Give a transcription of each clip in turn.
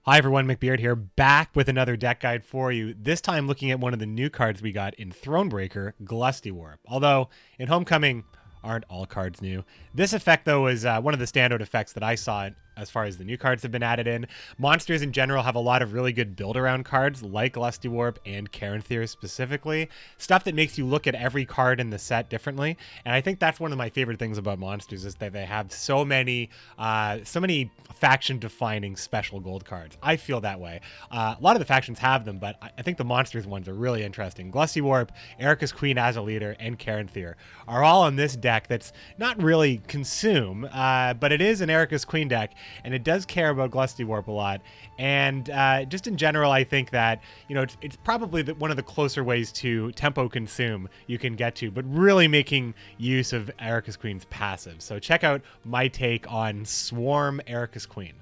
Hi everyone, McBeard here, back with another deck guide for you. This time looking at one of the new cards we got in Thronebreaker, Glusty Warp. Although, in Homecoming, aren't all cards new. This effect, though, is one of the standout effects that I saw as far as the new cards have been added in. Monsters in general have a lot of really good build-around cards, like Glusty Warp and Caranthir specifically. Stuff that makes you look at every card in the set differently. And I think that's one of my favorite things about Monsters, is that they have so many faction-defining special gold cards. I feel that way. A lot of the factions have them, but I think the Monsters ones are really interesting. Glusty Warp, Arachas Queen as a leader, and Caranthir are all on this deck that's not really consume, but it is an Arachas Queen deck, and it does care about Glusty Warp a lot. And just in general, I think that, you know, it's probably one of the closer ways to tempo consume you can get to, but really making use of Arachas Queen's passive. So check out my take on Swarm Arachas Queen.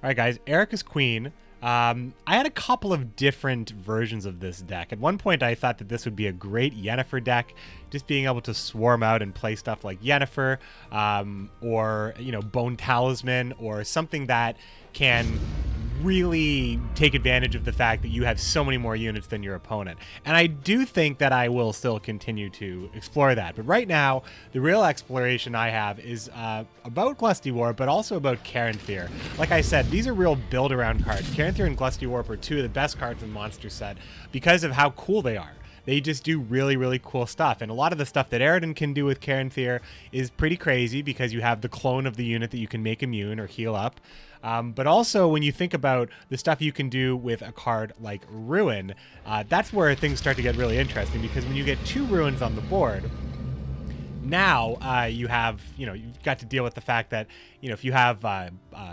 All right, guys, Arachas Queen. I had a couple of different versions of this deck. At one point, I thought that this would be a great Yennefer deck, just being able to swarm out and play stuff like Yennefer, or, you know, Bone Talisman, or something that can really take advantage of the fact that you have so many more units than your opponent. And I do think that I will still continue to explore that. But right now, the real exploration I have is about Glusty Warp, but also about Caranthir. Like I said, these are real build-around cards. Caranthir and Glusty Warp are two of the best cards in the Monster set because of how cool they are. They just do really, really cool stuff. And a lot of the stuff that Aridin can do with Caranthir is pretty crazy because you have the clone of the unit that you can make immune or heal up. But also, when you think about the stuff you can do with a card like Ruin, that's where things start to get really interesting, because when you get 2 Ruins on the board, now you have, you know, you've got to deal with the fact that, you know, if you have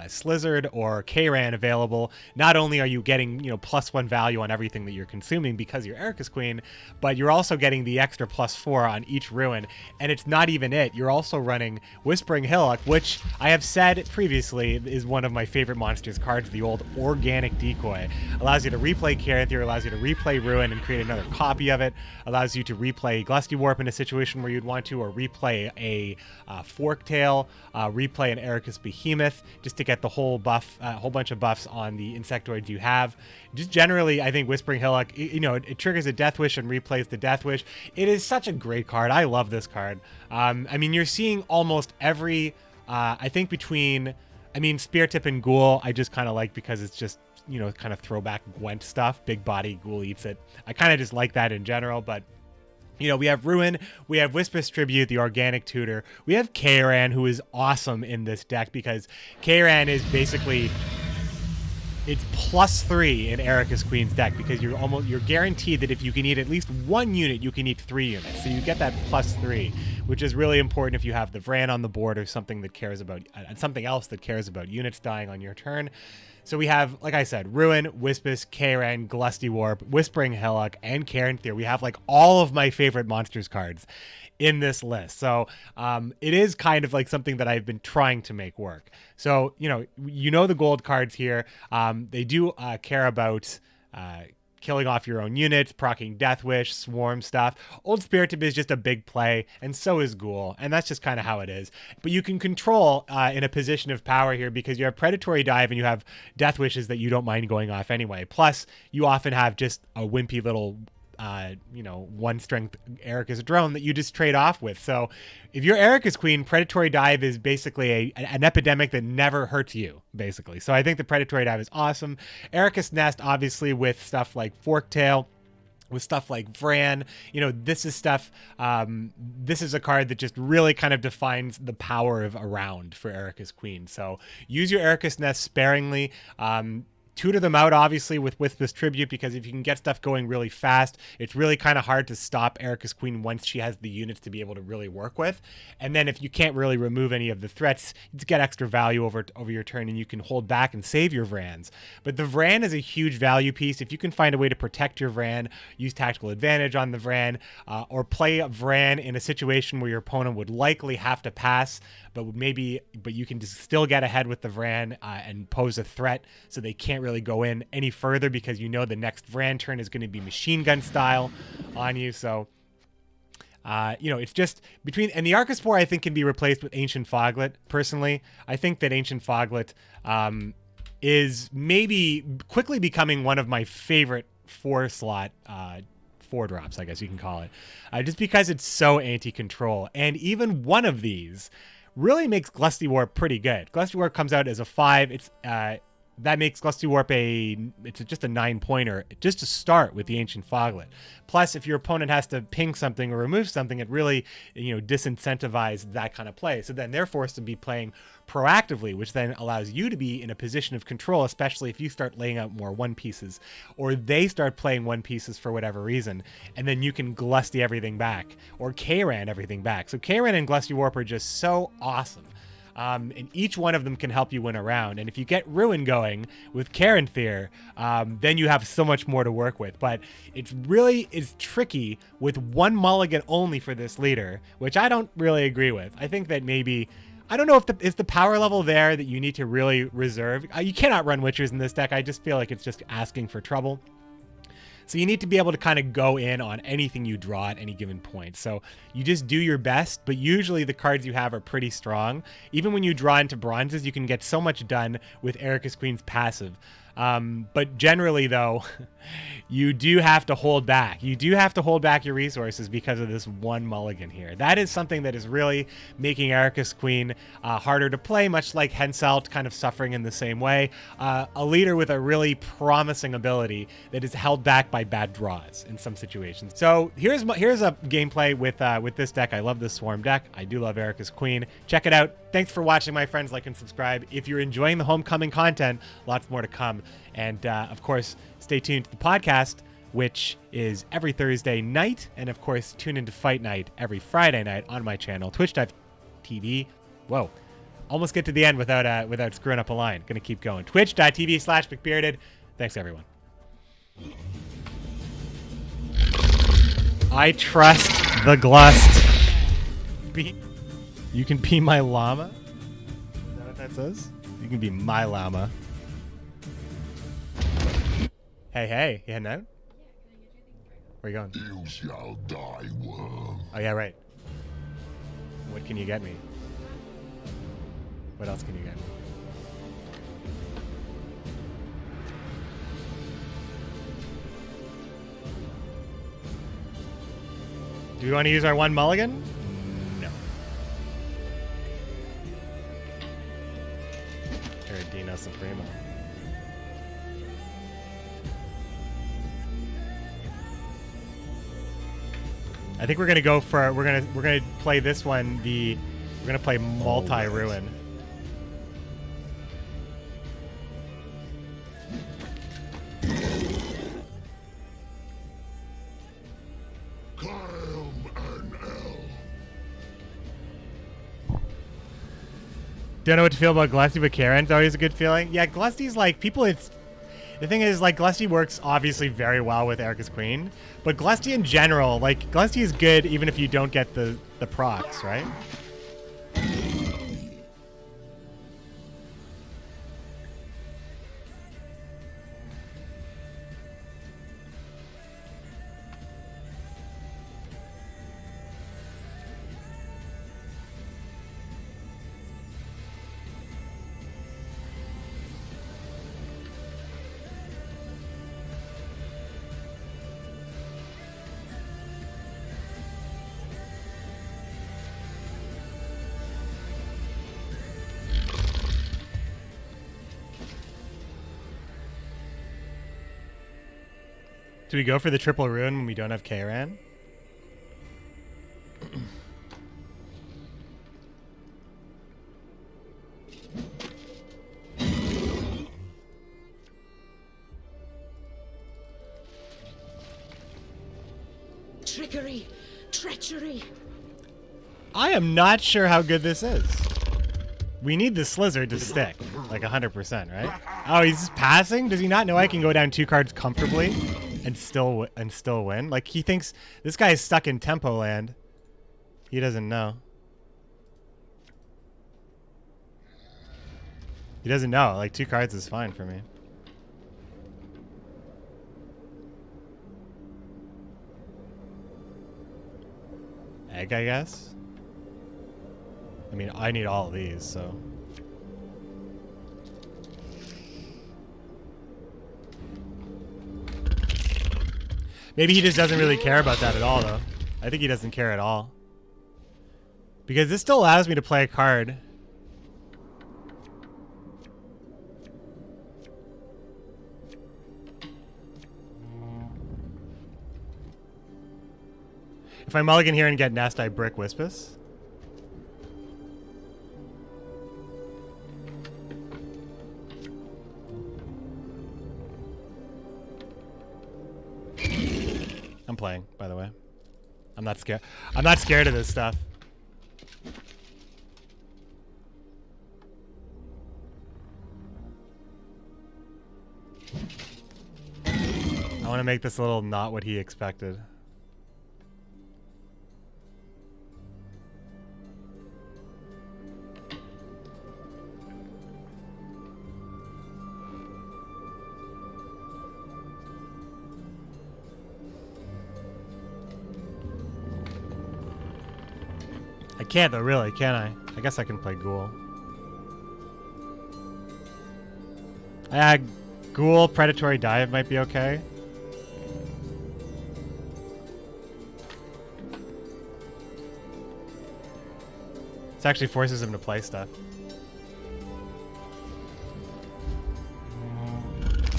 Slizzard or Kayran available, not only are you getting, you know, +1 value on everything that you're consuming because you're Arachas Queen, but you're also getting the extra +4 on each Ruin. And it's not even it. You're also running Whispering Hillock, which I have said previously is one of my favorite Monsters cards, the old organic decoy. Allows you to replay Caranthir, allows you to replay Ruin and create another copy of it, allows you to replay Glusty Warp in a situation where you'd want to, or replay a Forktail, replay an Arachas Behemoth, just to get the whole buff, whole bunch of buffs on the insectoids you have. Just generally, I think Whispering Hillock, you know, it triggers a Death Wish and replays the Death Wish. It is such a great card. I love this card. I mean, you're seeing almost every, I think between, I mean, Spear Tip and Ghoul, I just kind of like because it's just, you know, kind of throwback Gwent stuff. Big body, Ghoul eats it. I kind of just like that in general, but you know, we have Ruin, we have Whisper's Tribute, the organic tutor. We have Kayran, who is awesome in this deck because Kayran is basically, it's +3 in Arachas Queen's deck because you're guaranteed that if you can eat at least 1 unit, you can eat 3 units. So you get that +3, which is really important if you have the Vran on the board or something that cares about something else that cares about units dying on your turn. So we have, like I said, Ruin, Whispus, Kayran, Glusty Warp, Whispering Hillock, and Caranthir. We have like all of my favorite Monsters cards in this list. So it is kind of like something that I've been trying to make work. So, you know the gold cards here. They do care about killing off your own units, proccing Death Wish, Swarm stuff. Old Spirit Tip is just a big play, and so is Ghoul, and that's just kind of how it is. But you can control in a position of power here because you have Predatory Dive and you have Death Wishes that you don't mind going off anyway. Plus, you often have just a wimpy little you know, 1-strength Arachas drone that you just trade off with. So if you're Arachas Queen, Predatory Dive is basically an epidemic that never hurts you, basically. So I think the Predatory Dive is awesome. Arachas Nest, obviously, with stuff like Forktail, with stuff like Vran, you know, this is stuff, this is a card that just really kind of defines the power of around for Arachas Queen. So use your Arachas Nest sparingly. Tutor them out, obviously, with this Tribute, because if you can get stuff going really fast, it's really kind of hard to stop Arachas Queen once she has the units to be able to really work with. And then if you can't really remove any of the threats, you just get extra value over your turn, and you can hold back and save your Vrans. But the Vran is a huge value piece. If you can find a way to protect your Vran, use Tactical Advantage on the Vran, or play a Vran in a situation where your opponent would likely have to pass, but you can just still get ahead with the Vran and pose a threat, so they can't really go in any further because you know the next Vran turn is going to be machine gun style on you. So you know, it's just between, and the Archaspore I think can be replaced with Ancient Foglet. Personally, I think that Ancient Foglet is maybe quickly becoming one of my favorite 4-slot 4-drops, I guess you can call it, just because it's so anti-control. And even one of these really makes Glusty Warp pretty good. Glusty Warp comes out as a 5. It's that makes Glusty Warp just a 9-pointer just to start with the Ancient Foglet. Plus, if your opponent has to ping something or remove something, it really, disincentivizes that kind of play. So then they're forced to be playing proactively, which then allows you to be in a position of control, especially if you start laying out more 1-pieces or they start playing 1-pieces for whatever reason, and then you can Glusty everything back or K-Ran everything back. So K-Ran and Glusty Warp are just so awesome. And each one of them can help you win a round. And if you get Ruin going with Caranthir, then you have so much more to work with. But it really is tricky with 1 mulligan only for this leader, which I don't really agree with. I think that maybe, I don't know if is the power level there that you need to really reserve. You cannot run Witchers in this deck. I just feel like it's just asking for trouble. So you need to be able to kind of go in on anything you draw at any given point. So you just do your best, but usually the cards you have are pretty strong. Even when you draw into bronzes, you can get so much done with Arachas Queen's passive. But generally, though, you do have to hold back. You do have to hold back your resources because of this 1 mulligan here. That is something that is really making Arachas Queen harder to play, much like Henselt kind of suffering in the same way. A leader with a really promising ability that is held back by bad draws in some situations. So here's a gameplay with this deck. I love this Swarm deck. I do love Arachas Queen. Check it out. Thanks for watching, my friends. Like and subscribe. If you're enjoying the homecoming content, lots more to come. And, of course, stay tuned to the podcast, which is every Thursday night. And, of course, tune into Fight Night every Friday night on my channel, twitch.tv. Whoa. Almost get to the end without screwing up a line. Gonna keep going. Twitch.tv/McBearded. Thanks, everyone. I trust the Glust. You can be my llama? Is that what that says? You can be my llama. Hey, you heading out? Where you going? You shall die, worm. Oh, yeah, right. What can you get me? What else can you get me? Do we want to use our 1 mulligan? No. Dino Supremo. I think we're gonna go for we're gonna play this one. We're gonna play multi-ruin. Don't know what to feel about Glusty, but Karen's always a good feeling. Yeah, Glusty's like people. The thing is, like, Glusty works obviously very well with Arachas Queen, but Glusty in general, like, Glusty is good even if you don't get the procs, right? Do we go for the triple ruin when we don't have K-Ran? Trickery! Treachery! I am not sure how good this is. We need the Slizzard to stick, like 100%, right? Oh, he's just passing? Does he not know I can go down 2 cards comfortably and still win? Like, he thinks this guy is stuck in tempo land. He doesn't know. He doesn't know. Like, 2 cards is fine for me. Egg, I guess? I mean, I need all of these, so. Maybe he just doesn't really care about that at all, though. I think he doesn't care at all. Because this still allows me to play a card. If I mulligan here and get Nest, I brick Wispus. I'm playing, by the way. I'm not scared. I'm not scared of this stuff. I want to make this a little not what he expected. I can't though, really, can I? I guess I can play Ghoul. Ghoul, Predatory Dive might be okay. This actually forces him to play stuff.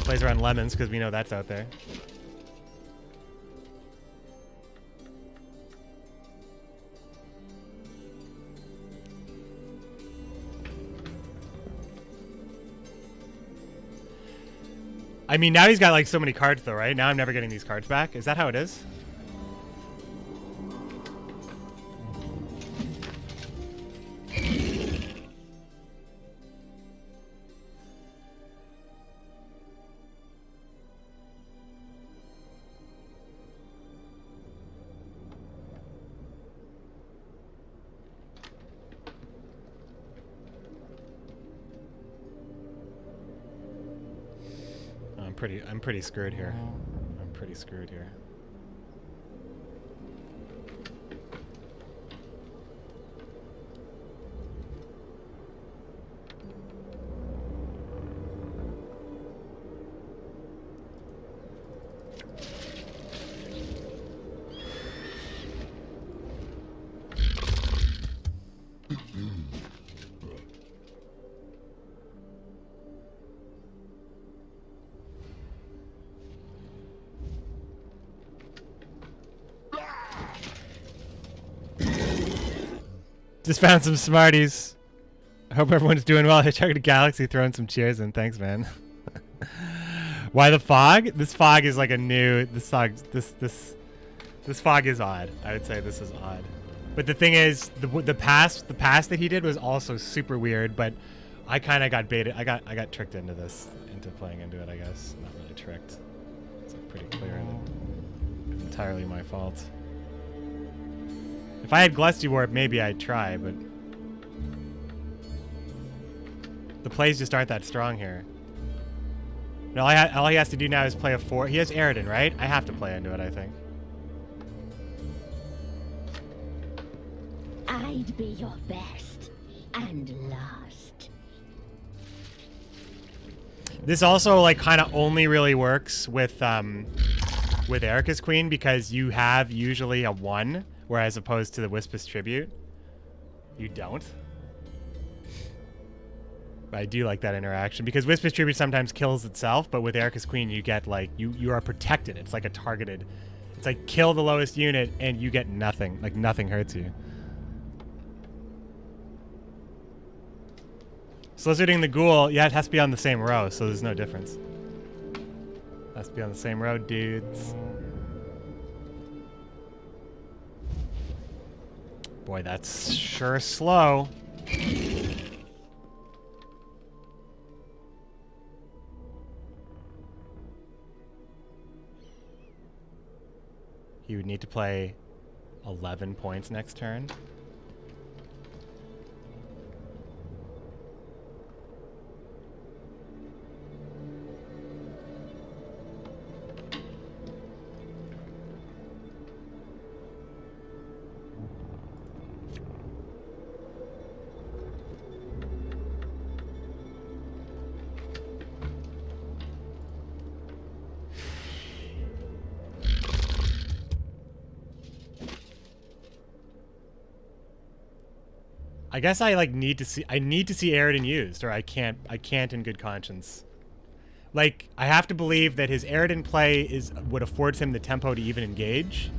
Plays around lemons because we know that's out there. I mean, now he's got like so many cards though, right? Now I'm never getting these cards back. Is that how it is? I'm pretty screwed here. I'm pretty screwed here. Just found some Smarties. I hope everyone's doing well. Hitchhiker to Galaxy throwing some cheers in. Thanks, man. Why the fog? This fog is like a new. This fog is odd. I would say this is odd. But the thing is, the pass that he did was also super weird. But I kind of got baited. I got tricked into this, into playing into it. I guess not really tricked. It's like pretty clear that it's entirely my fault. If I had Glusty Warp, maybe I'd try, but the plays just aren't that strong here. And all he has to do now is play a 4. He has Aridin, right? I have to play into it, I think. I'd be your best and last. This also like kind of only really works with Arachas Queen because you have usually a 1. Whereas opposed to the Wispus Tribute, you don't. But I do like that interaction because Wispus Tribute sometimes kills itself, but with Arachas Queen you get like you are protected. It's like a targeted. It's like kill the lowest unit and you get nothing. Like nothing hurts you. Soliciting the Ghoul, yeah, it has to be on the same row, so there's no difference. It has to be on the same row, dudes. Boy, that's sure slow. He would need to play 11 points next turn. I guess I like need to see Aridin used, or I can't in good conscience. Like, I have to believe that his Aridin play would affords him the tempo to even engage.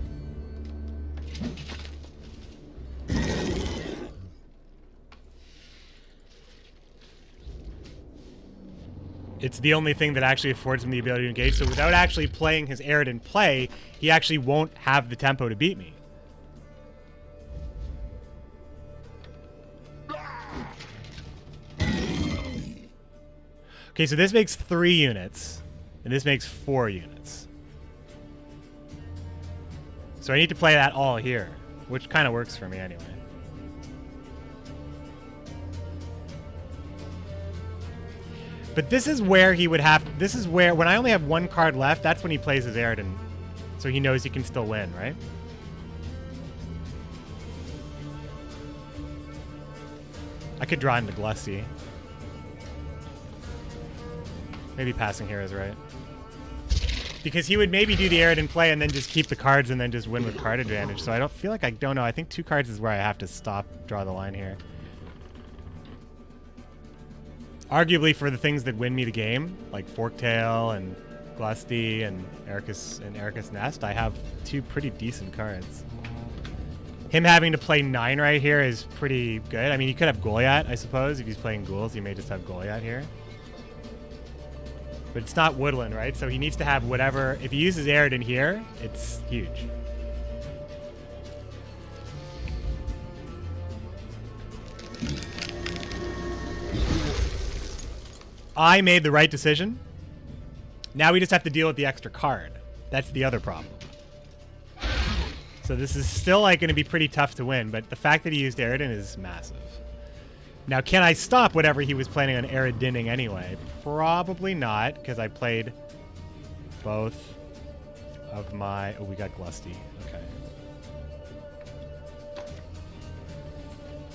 It's the only thing that actually affords him the ability to engage. So without actually playing his Aridin play, he actually won't have the tempo to beat me. Okay, so this makes 3 units, and this makes 4 units. So I need to play that all here, which kind of works for me anyway. But this is where he would have... This is where, when I only have 1 card left, that's when he plays his Aridin. So he knows he can still win, right? I could draw into Glusty. Maybe passing here is right. Because he would maybe do the Aridin play and then just keep the cards and then just win with card advantage. So I don't feel like I don't know. I think 2 cards is where I have to stop, draw the line here. Arguably for the things that win me the game, like Forktail and Glusty and Arachas Nest, I have 2 pretty decent cards. Him having to play 9 right here is pretty good. I mean, he could have Goliath, I suppose. If he's playing ghouls, he may just have Goliath here. But it's not woodland, right? So he needs to have whatever... If he uses Aridin here, it's huge. I made the right decision. Now we just have to deal with the extra card. That's the other problem. So this is still like going to be pretty tough to win, but the fact that he used Aridin is massive. Now, can I stop whatever he was planning on Aridining anyway? Probably not, because I played both of my... Oh, we got Glusty. Okay.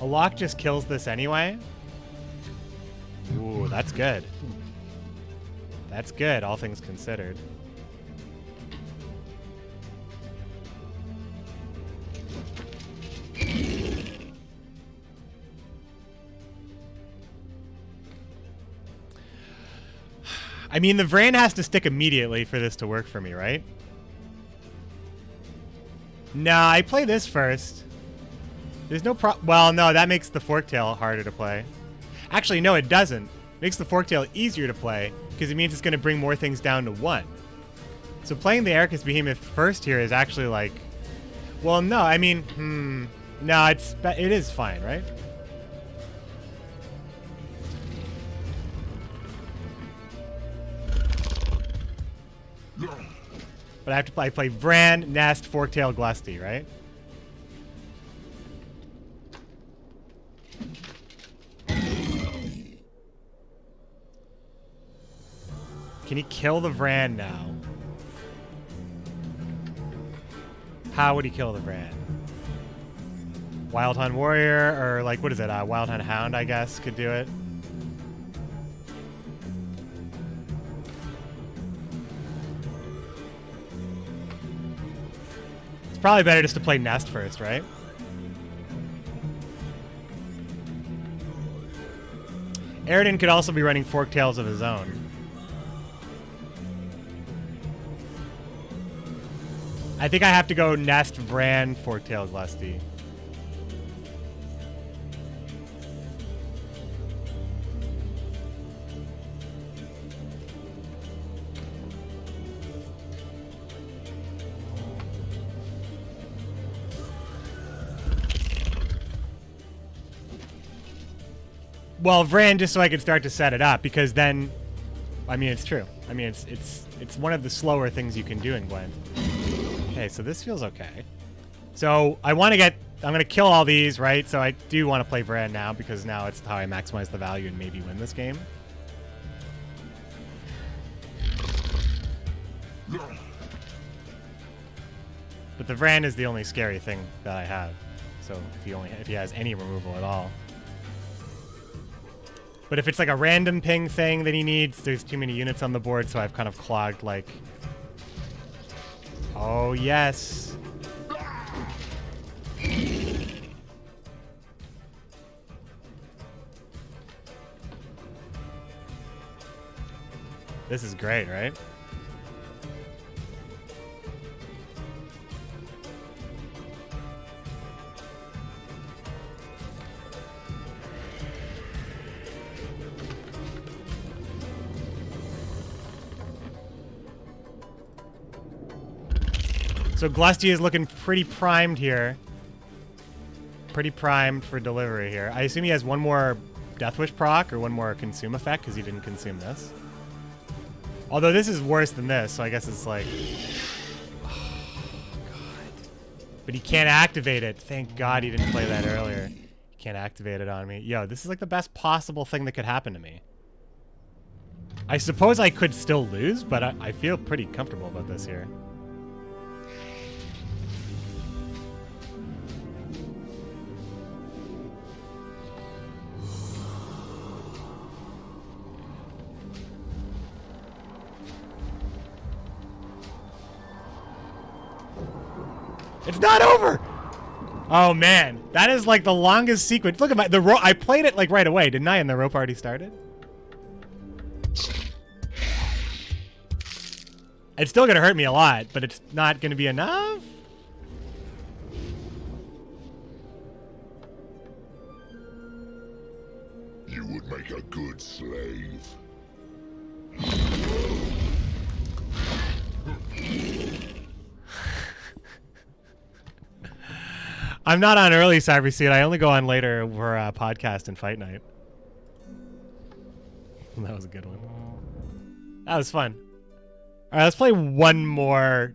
A lock just kills this anyway. Ooh, that's good. That's good, all things considered. I mean, the Vran has to stick immediately for this to work for me, right? Nah, I play this first. There's no well, no, that makes the Forktail harder to play. Actually, no, it doesn't. It makes the Forktail easier to play, because it means it's going to bring more things down to 1. So playing the Arachas Behemoth first here is actually like... Well, no, I mean, no, it is fine, right? But I have to play Vran, Nest, Forktail, Glusty, right? Can he kill the Vran now? How would he kill the Vran? Wild Hunt Warrior, or like, what is it? Wild Hunt Hound, I guess, could do it. It's probably better just to play Nest first, right? Aridin could also be running Forktails of his own. I think I have to go Nest, Vran, Forktail, Glusty. Well, Vran, just so I could start to set it up, because then, I mean, it's true. I mean, it's one of the slower things you can do in Gwent. Okay, so this feels okay. So I want to I'm going to kill all these, right? So I do want to play Vran now, because now it's how I maximize the value and maybe win this game. But the Vran is the only scary thing that I have. So if he has any removal at all. But if it's like a random ping thing that he needs, there's too many units on the board, so I've kind of clogged, like... Oh, yes. This is great, right? So Glusty is looking pretty primed here. Pretty primed for delivery here. I assume he has one more Death Wish proc or one more consume effect because he didn't consume this. Although this is worse than this, so I guess it's like... Oh, God. But he can't activate it. Thank God he didn't play that earlier. He can't activate it on me. Yo, this is like the best possible thing that could happen to me. I suppose I could still lose, but I feel pretty comfortable about this here. It's not over! Oh man, that is like the longest sequence. Look at the rope. I played it like right away, didn't I? And the rope already started. It's still gonna hurt me a lot, but it's not gonna be enough. You would make a good slave. I'm not on early Cyber Seed. I only go on later for podcast and fight night. That was a good one. That was fun. All right, let's play one more